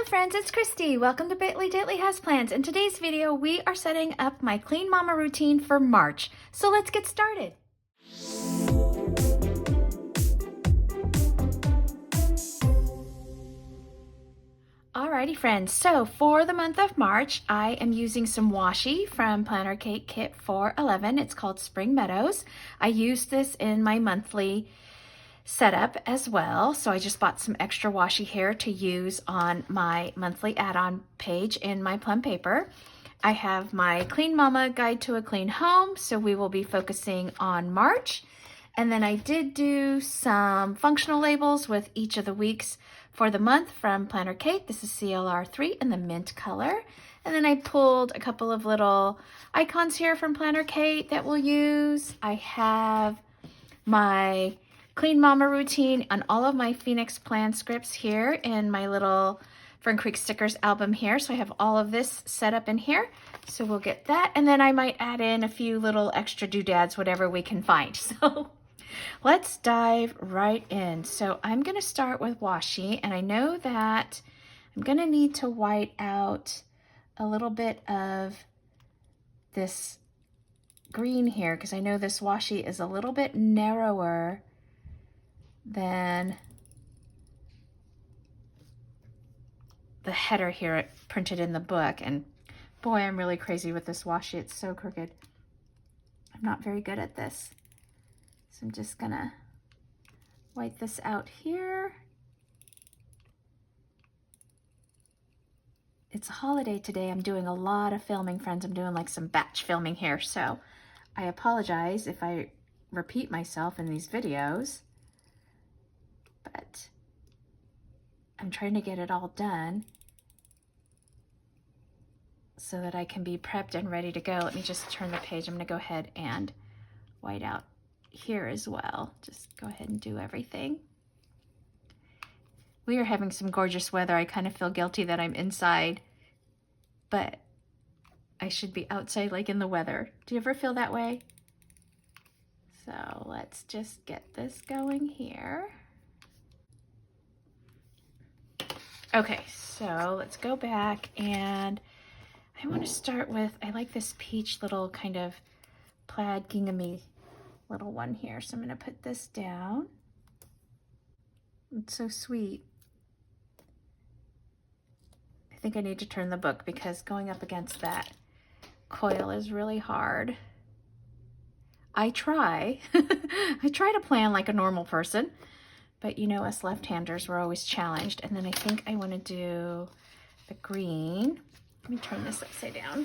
friends, it's Christy. Welcome to Bitly Diddly Houseplants. In today's video, we are setting up my Clean Mama routine for March. So let's get started. Alrighty friends, so for the month of March, I am using some washi from Planner Cake Kit 411. It's called Spring Meadows. I use this in my monthly setup as well. So I just bought some extra washi here to use on my monthly add-on page in my Plum paper. I have my Clean Mama Guide to a Clean Home, so we will be focusing on March. And then I did do some functional labels with each of the weeks for the month from Planner Cake. This is CLR3 in the mint color. And then I pulled a couple of little icons here from Planner Cake that we'll use. I have my Clean Mama routine on all of my Phoenix plan scripts here in my little Fern Creek stickers album here. So I have all of this set up in here. So we'll get that. And then I might add in a few little extra doodads, whatever we can find. So let's dive right in. So I'm going to start with washi, and I know that I'm going to need to white out a little bit of this green here because I know this washi is a little bit narrower than the header here printed in the book. And boy, I'm really crazy with this washi. It's so crooked. I'm not very good at this. So I'm just gonna white this out here. It's a holiday today. I'm doing a lot of filming, friends. I'm doing like some batch filming here. So I apologize if I repeat myself in these videos, but I'm trying to get it all done so that I can be prepped and ready to go. Let me just turn the page. I'm gonna go ahead and white out here as well. Just go ahead and do everything. We are having some gorgeous weather. I kind of feel guilty that I'm inside, but I should be outside like in the weather. Do you ever feel that way? So let's just get this going here. Okay, so let's go back, and I want to start with, I like this peach little kind of plaid ginghamy little one here. So I'm going to put this down. It's so sweet. I think I need to turn the book because going up against that coil is really hard. I try. I try to plan like a normal person, but you know, us left-handers, we're always challenged. And then I think I want to do the green. Let me turn this upside down.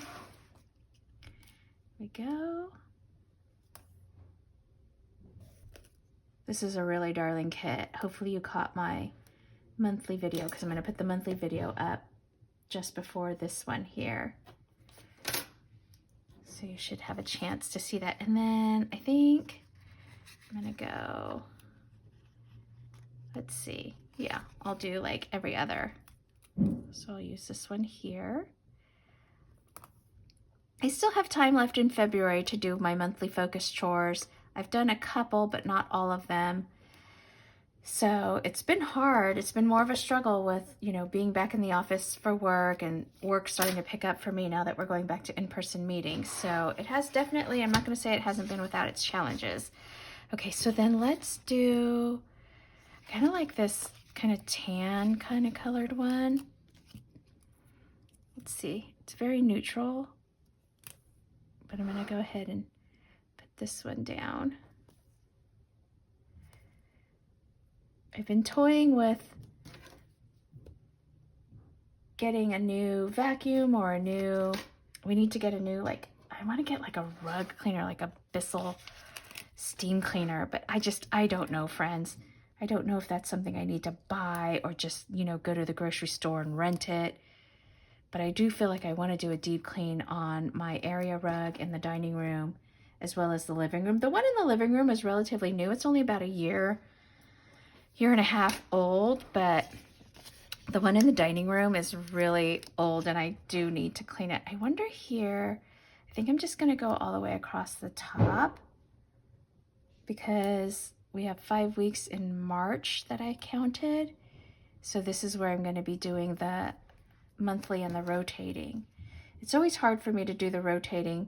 There we go. This is a really darling kit. Hopefully you caught my monthly video because I'm going to put the monthly video up just before this one here. So you should have a chance to see that. And then I think I'm going to go, let's see. Yeah, I'll do like every other. So I'll use this one here. I still have time left in February to do my monthly focus chores. I've done a couple, but not all of them. So it's been hard. It's been more of a struggle with, you know, being back in the office for work and work starting to pick up for me now that we're going back to in-person meetings. So it has definitely, I'm not going to say it hasn't been without its challenges. Okay, so then let's do kind of like this kind of tan kind of colored one. Let's see, it's very neutral, but I'm going to go ahead and this one down. I've been toying with getting a new vacuum or we need to get a new, like, I want to get like a rug cleaner, like a Bissell steam cleaner, but I don't know, friends. I don't know if that's something I need to buy or just, you know, go to the grocery store and rent it. But I do feel like I want to do a deep clean on my area rug in the dining room, as well as the living room. The one in the living room is relatively new. It's only about a year and a half old, but the one in the dining room is really old and I do need to clean it. I wonder here, I think I'm just gonna go all the way across the top because we have 5 weeks in March that I counted. So this is where I'm gonna be doing the monthly and the rotating. It's always hard for me to do the rotating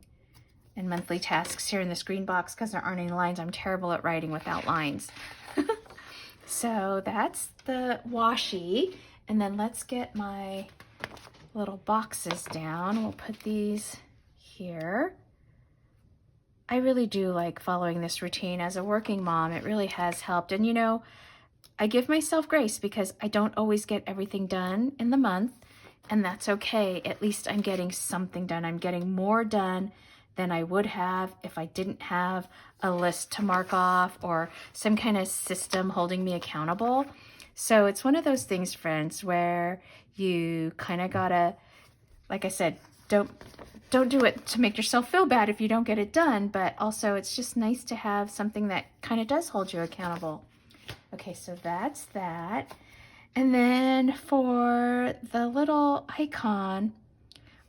and monthly tasks here in this green box because there aren't any lines. I'm terrible at writing without lines. So that's the washi. And then let's get my little boxes down. We'll put these here. I really do like following this routine. As a working mom, it really has helped. And you know, I give myself grace because I don't always get everything done in the month, and that's okay. At least I'm getting something done. I'm getting more done than I would have if I didn't have a list to mark off or some kind of system holding me accountable. So it's one of those things, friends, where you kind of gotta, like I said, don't do it to make yourself feel bad if you don't get it done, but also it's just nice to have something that kind of does hold you accountable. Okay, so that's that. And then for the little icon,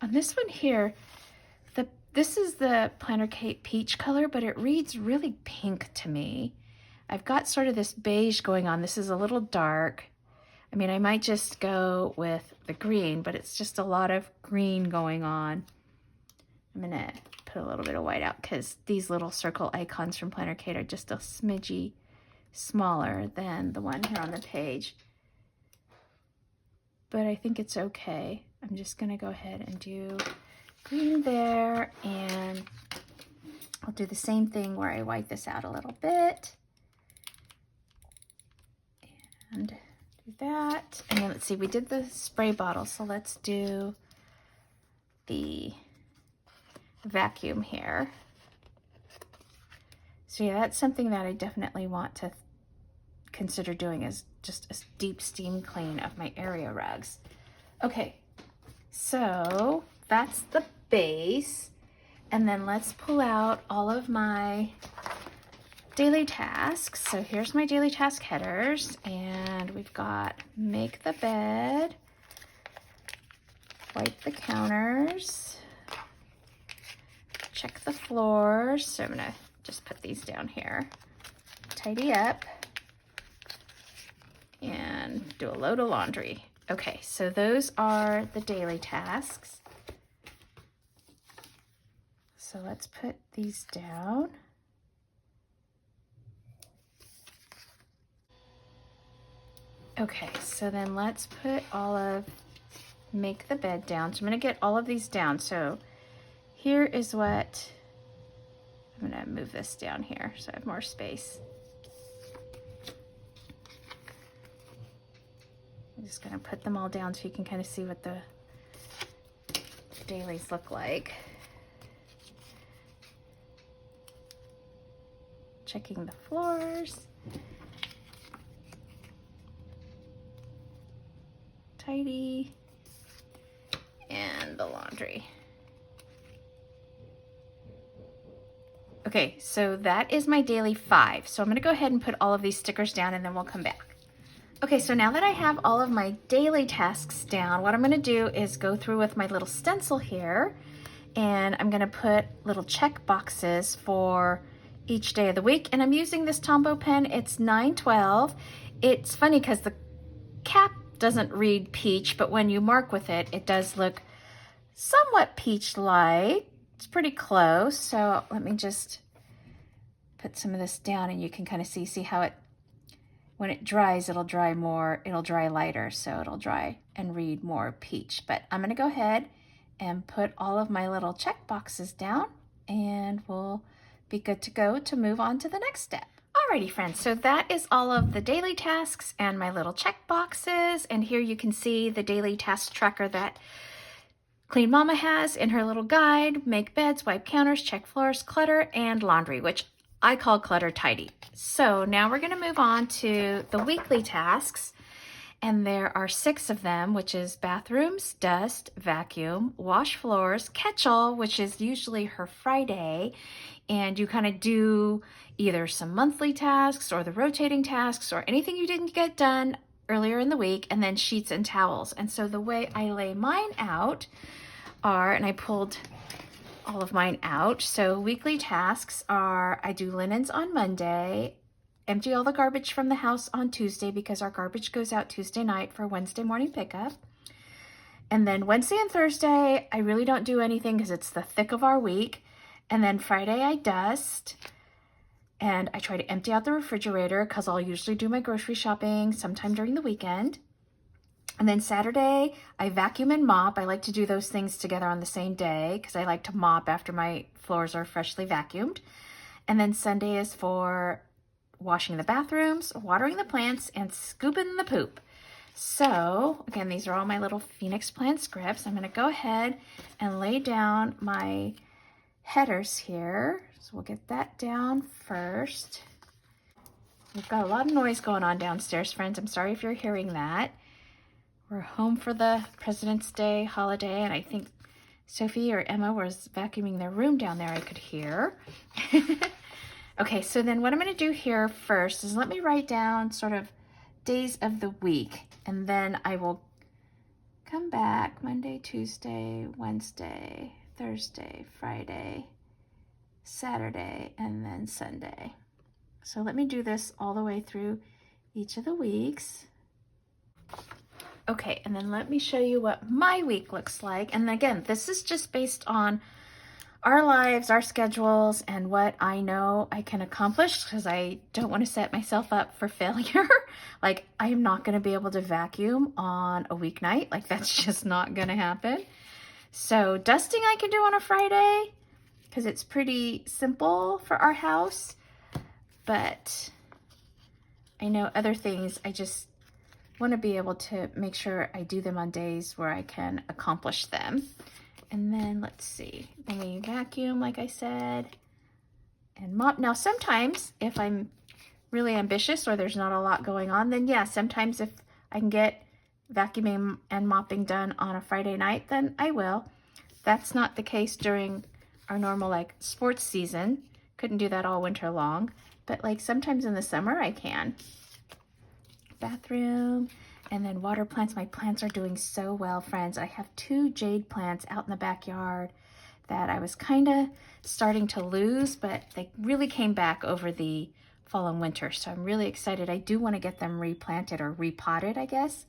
on this one here, this is the Planner Kate peach color, but it reads really pink to me. I've got sort of this beige going on. This is a little dark. I mean, I might just go with the green, but it's just a lot of green going on. I'm gonna put a little bit of white out because these little circle icons from Planner Kate are just a smidgy smaller than the one here on the page. But I think it's okay. I'm just gonna go ahead and do green there, and I'll do the same thing where I white this out a little bit. And do that. And then let's see, we did the spray bottle, so let's do the vacuum here. So yeah, that's something that I definitely want to consider doing, is just a deep steam clean of my area rugs. Okay, so that's the base. And then let's pull out all of my daily tasks. So here's my daily task headers, and we've got make the bed, wipe the counters, check the floors. So I'm gonna just put these down here, tidy up, and do a load of laundry. Okay, so those are the daily tasks. So let's put these down. Okay, so then let's put all of make the bed down. So I'm gonna get all of these down. So here is what, I'm gonna move this down here so I have more space. I'm just gonna put them all down so you can kind of see what the dailies look like. Checking the floors. Tidy. And the laundry. Okay, so that is my daily 5. So I'm gonna go ahead and put all of these stickers down and then we'll come back. Okay, so now that I have all of my daily tasks down, what I'm gonna do is go through with my little stencil here, and I'm gonna put little check boxes for each day of the week. And I'm using this Tombow pen, it's 912. It's funny because the cap doesn't read peach, but when you mark with it, it does look somewhat peach-like. It's pretty close. So let me just put some of this down and you can kind of see how it, when it dries, it'll dry more, it'll dry lighter, so it'll dry and read more peach. But I'm gonna go ahead and put all of my little check boxes down and we'll be good to go to move on to the next step. Alrighty friends, so that is all of the daily tasks and my little check boxes. And here you can see the daily task tracker that Clean Mama has in her little guide: make beds, wipe counters, check floors, clutter, and laundry, which I call clutter tidy. So now we're gonna move on to the weekly tasks. And there are 6 of them, which is bathrooms, dust, vacuum, wash floors, catch-all, which is usually her Friday. And you kind of do either some monthly tasks or the rotating tasks or anything you didn't get done earlier in the week, and then sheets and towels. And so the way I lay mine out are, and I pulled all of mine out. So weekly tasks are, I do linens on Monday, empty all the garbage from the house on Tuesday because our garbage goes out Tuesday night for Wednesday morning pickup. And then Wednesday and Thursday, I really don't do anything because it's the thick of our week. And then Friday I dust and I try to empty out the refrigerator because I'll usually do my grocery shopping sometime during the weekend. And then Saturday, I vacuum and mop. I like to do those things together on the same day because I like to mop after my floors are freshly vacuumed. And then Sunday is for washing the bathrooms, watering the plants, and scooping the poop. So again, these are all my little Phoenix plant scripts. I'm going to go ahead and lay down my headers here. So we'll get that down first. We've got a lot of noise going on downstairs, friends. I'm sorry if you're hearing that. We're home for the President's Day holiday, and I think Sophie or Emma was vacuuming their room down there, I could hear. Okay, so then what I'm going to do here first is let me write down sort of days of the week, and then I will come back Monday, Tuesday, Wednesday, Thursday, Friday, Saturday, and then Sunday. So let me do this all the way through each of the weeks. Okay, and then let me show you what my week looks like. And again, this is just based on our lives, our schedules, and what I know I can accomplish because I don't want to set myself up for failure. Like, I am not going to be able to vacuum on a weeknight. Like, that's just not going to happen. So dusting I can do on a Friday because it's pretty simple for our house. But I know other things, I just want to be able to make sure I do them on days where I can accomplish them. And then let's see, then we vacuum, like I said, and mop. Now, sometimes if I'm really ambitious or there's not a lot going on, then yeah, sometimes if I can get vacuuming and mopping done on a Friday night, then I will. That's not the case during our normal like sports season. Couldn't do that all winter long, but like sometimes in the summer I can. Bathroom, and then water plants. My plants are doing so well, friends. I have 2 jade plants out in the backyard that I was kind of starting to lose, but they really came back over the fall and winter. So I'm really excited. I do want to get them replanted or repotted, I guess,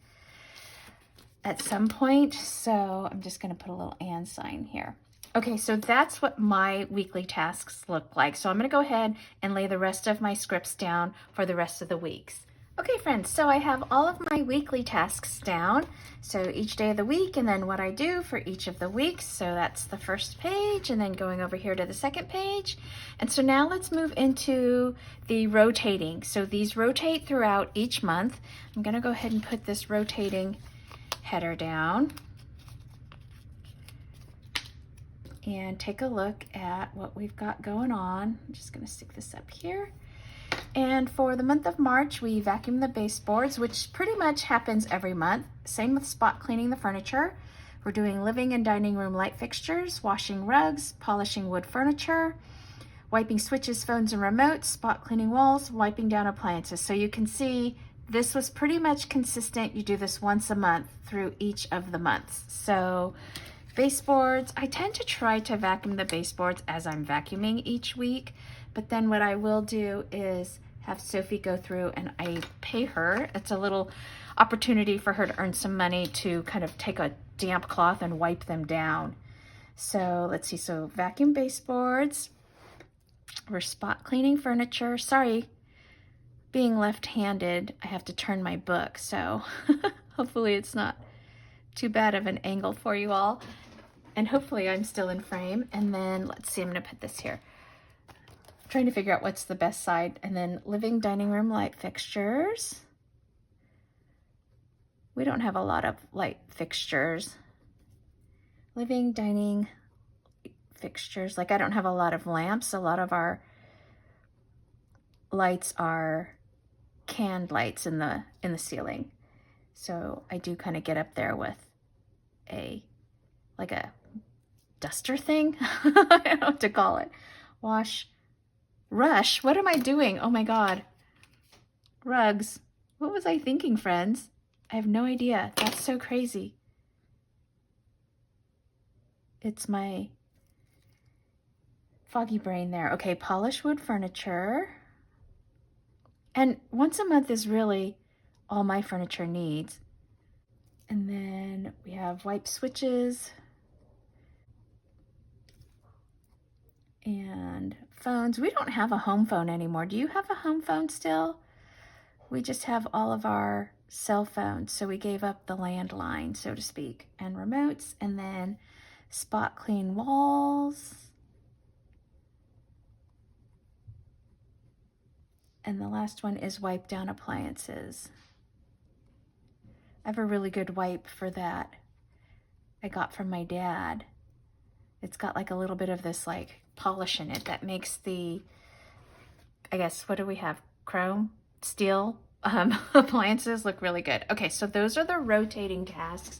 at some point. So I'm just going to put a little and sign here. Okay, so that's what my weekly tasks look like. So I'm going to go ahead and lay the rest of my scripts down for the rest of the weeks. Okay, friends, so I have all of my weekly tasks down. So each day of the week and then what I do for each of the weeks. So that's the first page and then going over here to the second page. And so now let's move into the rotating. So these rotate throughout each month. I'm gonna go ahead and put this rotating header down and take a look at what we've got going on. I'm just gonna stick this up here. And for the month of March, we vacuum the baseboards, which pretty much happens every month. Same with spot cleaning the furniture. We're doing living and dining room light fixtures, washing rugs, polishing wood furniture, wiping switches, phones, and remotes, spot cleaning walls, wiping down appliances. So you can see this was pretty much consistent. You do this once a month through each of the months. So baseboards, I tend to try to vacuum the baseboards as I'm vacuuming each week. But then what I will do is have Sophie go through and I pay her. It's a little opportunity for her to earn some money to kind of take a damp cloth and wipe them down. So let's see, so vacuum baseboards. We're spot cleaning furniture. Sorry, being left-handed, I have to turn my book. So hopefully it's not too bad of an angle for you all. And hopefully I'm still in frame. And then let's see, I'm gonna put this here. Trying to figure out what's the best side. And then living dining room light fixtures. We don't have a lot of light fixtures. Living dining fixtures, like I don't have a lot of lamps. A lot of our lights are canned lights in the ceiling. So I do kind of get up there with a duster thing. I don't know what to call it. Rush, what am I doing? Oh my God. Rugs. What was I thinking, friends? I have no idea. That's so crazy. It's my foggy brain there. Okay, polish wood furniture. And once a month is really all my furniture needs. And then we have wipe switches and phones. We don't have a home phone anymore. Do you have a home phone still? We just have all of our cell phones. So we gave up the landline, so to speak, and remotes, and then spot clean walls. And the last one is wipe down appliances. I have a really good wipe for that I got from my dad. It's got like a little bit of this like polish in it that makes the, I guess, what do we have? Chrome, steel appliances look really good. Okay, so those are the rotating tasks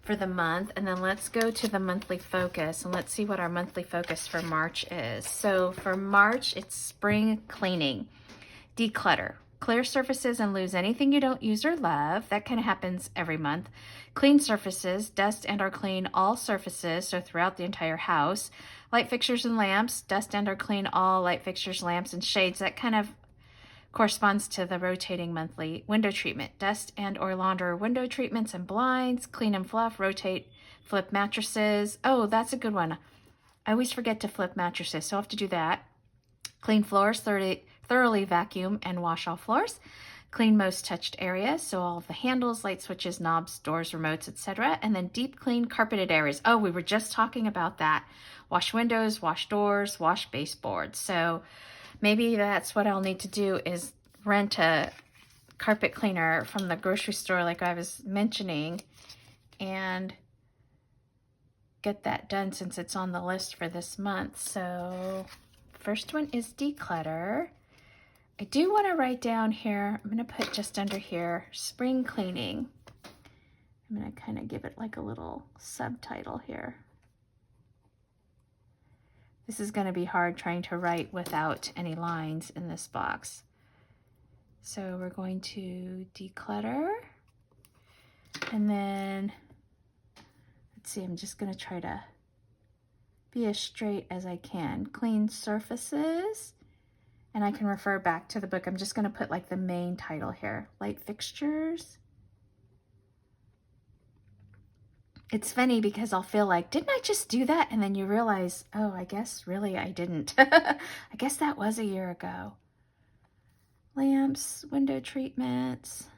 for the month. And then let's go to the monthly focus and let's see what our monthly focus for March is. So for March, it's spring cleaning. Declutter. Clear surfaces and lose anything you don't use or love. That kind of happens every month. Clean surfaces. Dust and or clean all surfaces, so throughout the entire house. Light fixtures and lamps. Dust and or clean all light fixtures, lamps, and shades. That kind of corresponds to the rotating monthly. Window treatment. Dust and or launder window treatments and blinds. Clean and fluff. Rotate, flip mattresses. Oh, that's a good one. I always forget to flip mattresses, so I'll have to do that. Clean floors, thoroughly vacuum and wash all floors. Clean most touched areas, so all of the handles, light switches, knobs, doors, remotes, etc. And then deep clean carpeted areas. Oh, we were just talking about that. Wash windows, wash doors, wash baseboards. So maybe that's what I'll need to do, is rent a carpet cleaner from the grocery store like I was mentioning and get that done since it's on the list for this month. So first one is declutter. I do want to write down here, I'm going to put just under here, spring cleaning. I'm going to kind of give it like a little subtitle here. This is going to be hard trying to write without any lines in this box. So we're going to declutter. And then, let's see, I'm just going to try to be as straight as I can. Clean surfaces, and I can refer back to the book. I'm just going to put like the main title here, light fixtures. It's funny because I'll feel like, didn't I just do that? And then you realize, oh, I guess really I didn't. I guess that was a year ago. Lamps, window treatments.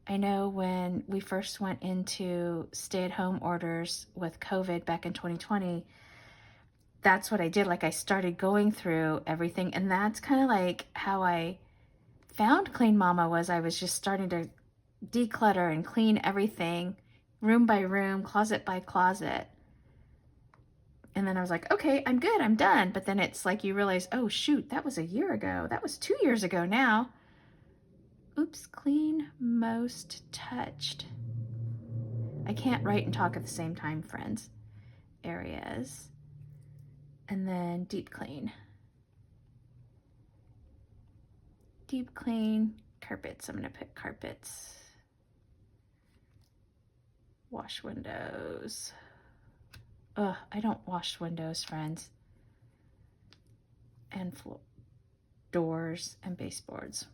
I know when we first went into stay-at-home orders with COVID back in 2020, that's what I did. Like I started going through everything, and that's kind of like how I found Clean Mama. Was I was just starting to declutter and clean everything, room by room, closet by closet. And then I was like, okay, I'm good, I'm done. But then it's like you realize, oh shoot, that was a year ago. That was 2 years ago now. Oops, clean most touched. I can't write and talk at the same time, friends. Areas. And then deep clean. Deep clean, carpets. I'm going to put carpets. Wash windows. Ugh, I don't wash windows, friends. And floor, doors, and baseboards.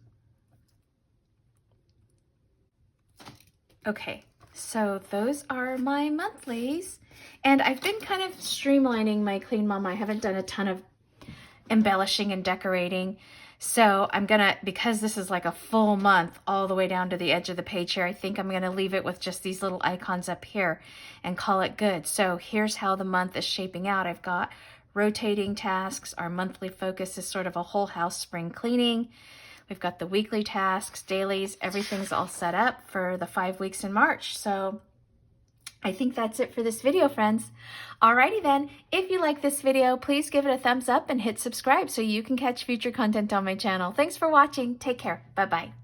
Okay, so those are my monthlies, and I've been kind of streamlining my Clean Mama. I haven't done a ton of embellishing and decorating, so I'm gonna, because this is like a full month all the way down to the edge of the page here, I think I'm gonna leave it with just these little icons up here and call it good. So here's how the month is shaping out. I've got rotating tasks. Our monthly focus is sort of a whole house spring cleaning. We've got the weekly tasks, dailies, everything's all set up for the 5 weeks in March. So I think that's it for this video, friends. Alrighty then, if you like this video, please give it a thumbs up and hit subscribe so you can catch future content on my channel. Thanks for watching. Take care. Bye-bye.